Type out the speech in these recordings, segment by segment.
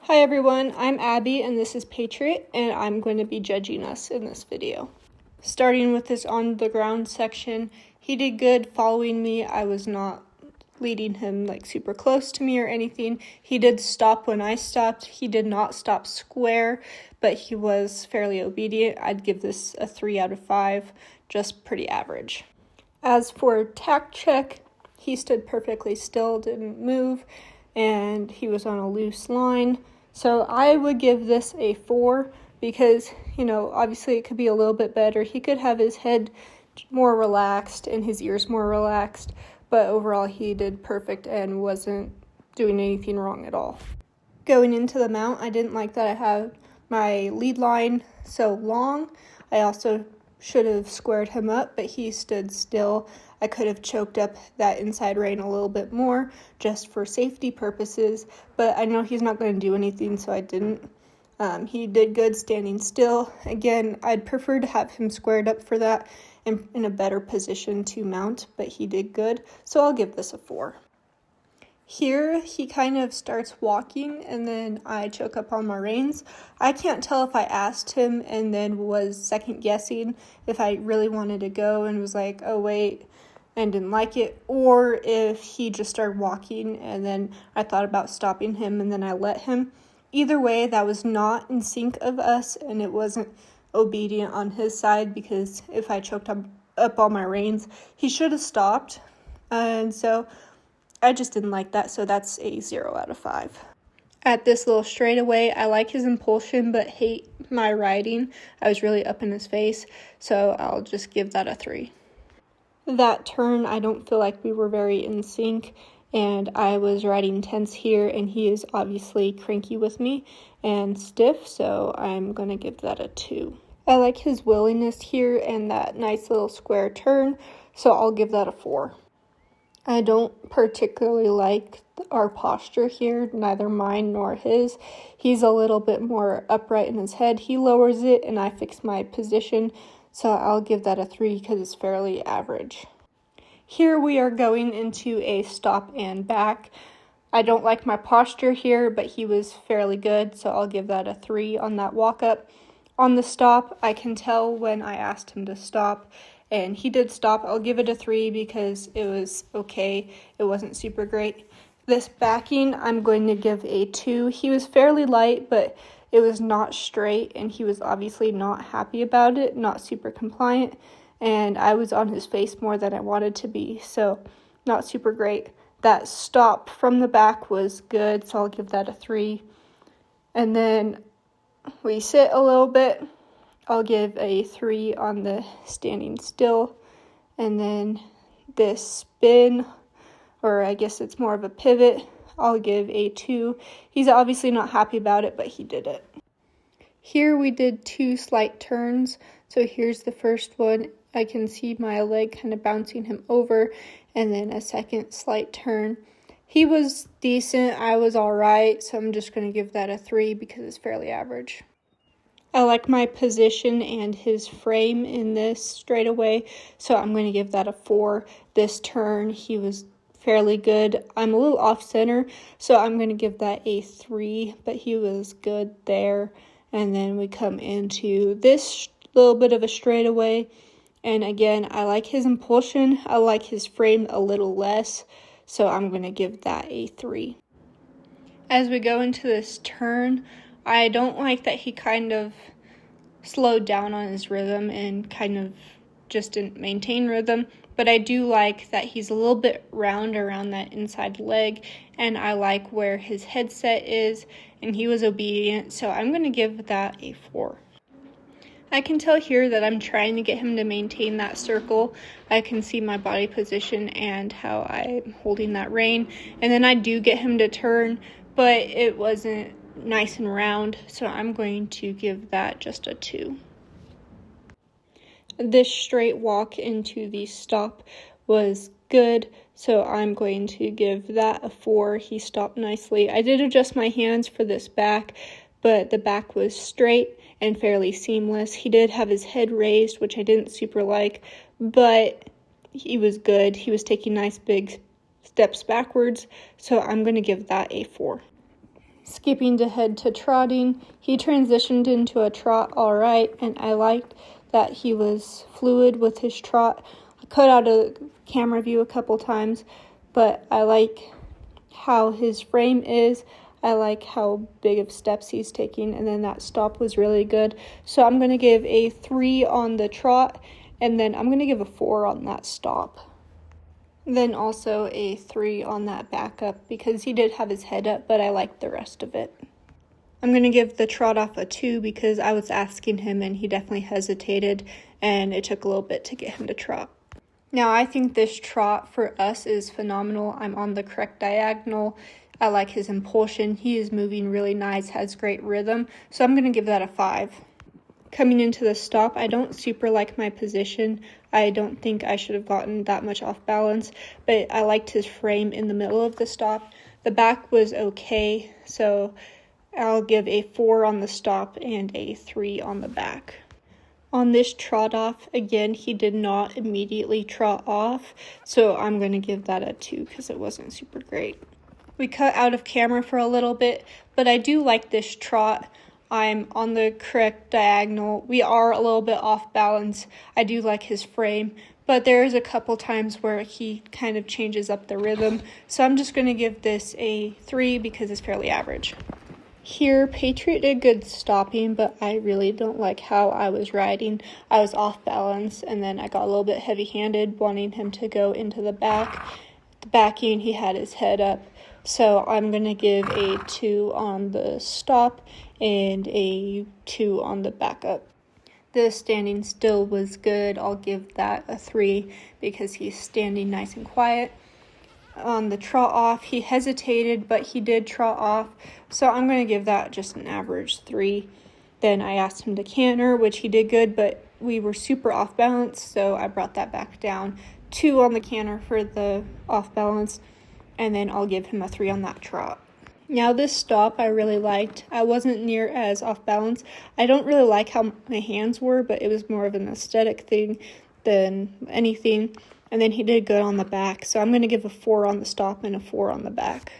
Hi everyone, I'm Abby and this is Patriot, and I'm going to be judging us in this video. Starting with this on the ground section, he did good following me. I was not leading him like super close to me or anything. He did stop when I stopped. He did not stop square, but he was fairly obedient. I'd give this a 3 out of 5, just pretty average. As for tack check, he stood perfectly still, didn't move, and he was on a loose line. So I would give this a 4 because, obviously it could be a little bit better. He could have his head more relaxed and his ears more relaxed, but overall he did perfect and wasn't doing anything wrong at all. Going into the mount, I didn't like that I had my lead line so long. I also should have squared him up, but he stood still. I could have choked up that inside rein a little bit more just for safety purposes, but I know he's not going to do anything, so I didn't. He did good standing still. Again, I'd prefer to have him squared up for that and in a better position to mount, but he did good, so I'll give this a 4. Here, he kind of starts walking, and then I choke up on my reins. I can't tell if I asked him and then was second-guessing if I really wanted to go and was like, oh, wait, and didn't like it, or if he just started walking, and then I thought about stopping him, and then I let him. Either way, that was not in sync of us, and it wasn't obedient on his side, because if I choked up on my reins, he should have stopped, and so I just didn't like that, so that's a 0 out of 5. At this little straightaway, I like his impulsion, but hate my riding. I was really up in his face, so I'll just give that a 3. That turn, I don't feel like we were very in sync, and I was riding tense here, and he is obviously cranky with me and stiff, so I'm going to give that a 2. I like his willingness here and that nice little square turn, so I'll give that a 4. I don't particularly like our posture here, neither mine nor his. He's a little bit more upright in his head. He lowers it and I fix my position, so I'll give that a 3 because it's fairly average. Here we are going into a stop and back. I don't like my posture here, but he was fairly good, so I'll give that a 3 on that walk up. On the stop, I can tell when I asked him to stop, and he did stop. I'll give it a 3 because it was okay. It wasn't super great. This backing, I'm going to give a 2. He was fairly light, but it was not straight, and he was obviously not happy about it, not super compliant, and I was on his face more than I wanted to be, so not super great. That stop from the back was good, so I'll give that a 3. And then we sit a little bit. I'll give a 3 on the standing still. And then this spin, or I guess it's more of a pivot, I'll give a 2. He's obviously not happy about it, but he did it. Here we did 2 slight turns. So here's the first one. I can see my leg kind of bouncing him over, and then a second slight turn. He was decent. I was all right, so I'm just going to give that a 3 because it's fairly average. I like my position and his frame in this straightaway, so I'm going to give that a 4. This turn, he was fairly good. I'm a little off center, so I'm going to give that a 3, but he was good there. And then we come into this little bit of a straightaway, and again, I like his impulsion. I like his frame a little less, so I'm going to give that a 3. As we go into this turn, I don't like that he kind of slowed down on his rhythm and kind of just didn't maintain rhythm, but I do like that he's a little bit round around that inside leg, and I like where his headset is, and he was obedient, so I'm going to give that a 4. I can tell here that I'm trying to get him to maintain that circle. I can see my body position and how I'm holding that rein, and then I do get him to turn, but it wasn't nice and round, so I'm going to give that just a 2. This straight walk into the stop was good, so I'm going to give that a 4. He stopped nicely. I did adjust my hands for this back, but the back was straight and fairly seamless. He did have his head raised, which I didn't super like, but he was good. He was taking nice big steps backwards, so I'm going to give that a 4. Skipping ahead to trotting, he transitioned into a trot all right, and I liked that he was fluid with his trot. I cut out a camera view a couple times, but I like how his frame is. I like how big of steps he's taking, and then that stop was really good. So I'm going to give a 3 on the trot, and then I'm going to give a 4 on that stop. Then also a 3 on that backup because he did have his head up, but I liked the rest of it. I'm going to give the trot off a 2 because I was asking him and he definitely hesitated, and it took a little bit to get him to trot. Now I think this trot for us is phenomenal. I'm on the correct diagonal. I like his impulsion. He is moving really nice, has great rhythm, so I'm going to give that a 5. Coming into the stop, I don't super like my position. I don't think I should have gotten that much off balance, but I liked his frame in the middle of the stop. The back was okay, so I'll give a 4 on the stop and a 3 on the back. On this trot off, again, he did not immediately trot off, so I'm going to give that a 2 because it wasn't super great. We cut out of camera for a little bit, but I do like this trot. I'm on the correct diagonal. We are a little bit off balance. I do like his frame, but there's a couple times where he kind of changes up the rhythm, so I'm just going to give this a 3 because it's fairly average. Here, Patriot did good stopping, but I really don't like how I was riding. I was off balance, and then I got a little bit heavy-handed, wanting him to go into the back. The backing, he had his head up, so I'm going to give a 2 on the stop and a 2 on the backup. The standing still was good. I'll give that a 3 because he's standing nice and quiet. On the trot off, he hesitated, but he did trot off, so I'm going to give that just an average 3. Then I asked him to canter, which he did good, but we were super off balance, so I brought that back down. 2 on the canter for the off balance, and then I'll give him a 3 on that trot. Now this stop I really liked. I wasn't near as off balance. I don't really like how my hands were, but it was more of an aesthetic thing than anything. And then he did good on the back, so I'm going to give a 4 on the stop and a 4 on the back.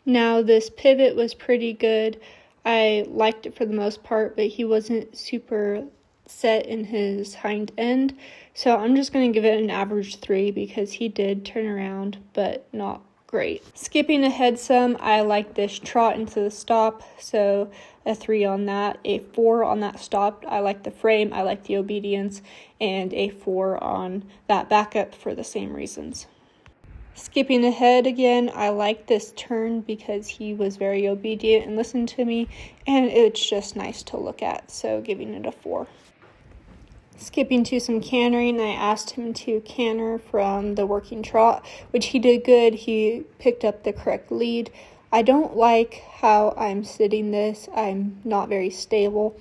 Now this pivot was pretty good. I liked it for the most part, but he wasn't super set in his hind end, so I'm just going to give it an average 3 because he did turn around, but not great. Skipping ahead some, I like this trot into the stop, so a 3 on that, a 4 on that stop. I like the frame, I like the obedience, and a 4 on that backup for the same reasons. Skipping ahead again, I like this turn because he was very obedient and listened to me, and it's just nice to look at, so giving it a 4. Skipping to some cantering, I asked him to canter from the working trot, which he did good. He picked up the correct lead. I don't like how I'm sitting this. I'm not very stable.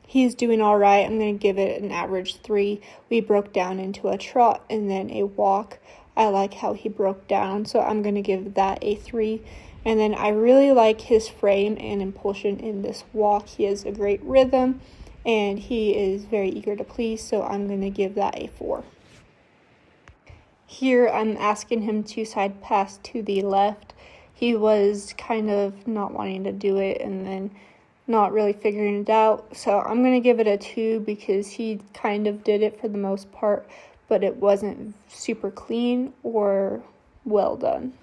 He's doing all right. I'm going to give it an average 3. We broke down into a trot and then a walk. I like how he broke down, so I'm going to give that a 3. And then I really like his frame and impulsion in this walk. He has a great rhythm, and he is very eager to please, so I'm going to give that a 4. Here, I'm asking him to side pass to the left. He was kind of not wanting to do it and then not really figuring it out, so I'm going to give it a 2 because he kind of did it for the most part, but it wasn't super clean or well done.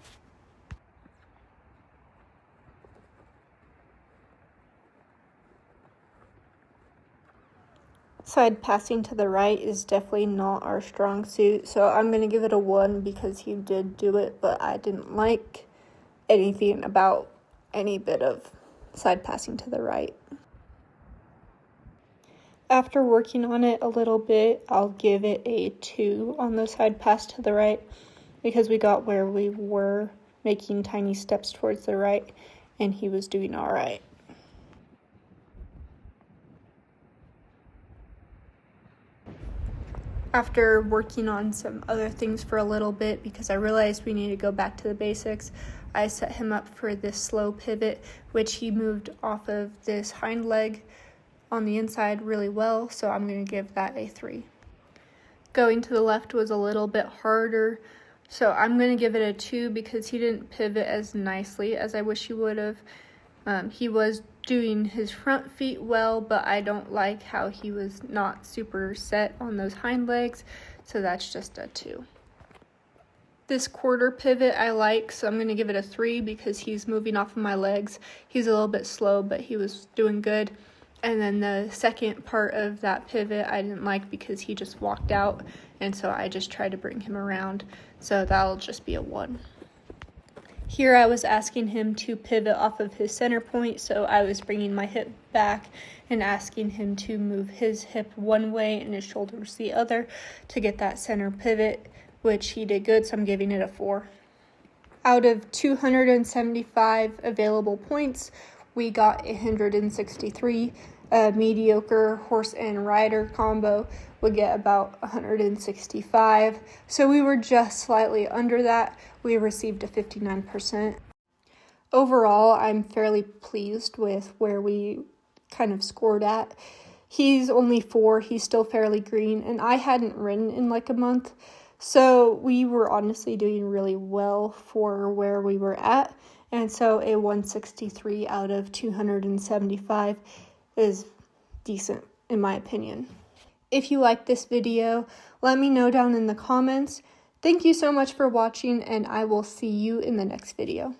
Side passing to the right is definitely not our strong suit, so I'm going to give it a 1 because he did do it, but I didn't like anything about any bit of side passing to the right. After working on it a little bit, I'll give it a 2 on the side pass to the right because we got where we were making tiny steps towards the right, and he was doing all right. After working on some other things for a little bit, because I realized we need to go back to the basics, I set him up for this slow pivot, which he moved off of this hind leg on the inside really well, so I'm going to give that a 3. Going to the left was a little bit harder, so I'm going to give it a 2 because he didn't pivot as nicely as I wish he would have. He was doing his front feet well, but I don't like how he was not super set on those hind legs, so that's just a 2. This quarter pivot I like, so I'm going to give it a 3 because he's moving off of my legs. He's a little bit slow, but he was doing good. And then the second part of that pivot I didn't like because he just walked out, and so I just tried to bring him around, so that'll just be a 1. Here I was asking him to pivot off of his center point, so I was bringing my hip back and asking him to move his hip one way and his shoulders the other to get that center pivot, which he did good, so I'm giving it a 4. Out of 275 available points, we got 163. A mediocre horse and rider combo would get about 165. So we were just slightly under that. We received a 59%. Overall, I'm fairly pleased with where we kind of scored at. He's only 4. He's still fairly green, and I hadn't ridden in like a month. So we were honestly doing really well for where we were at. And so a 163 out of 275 is decent in my opinion. If you like this video, let me know down in the comments. Thank you so much for watching, and I will see you in the next video.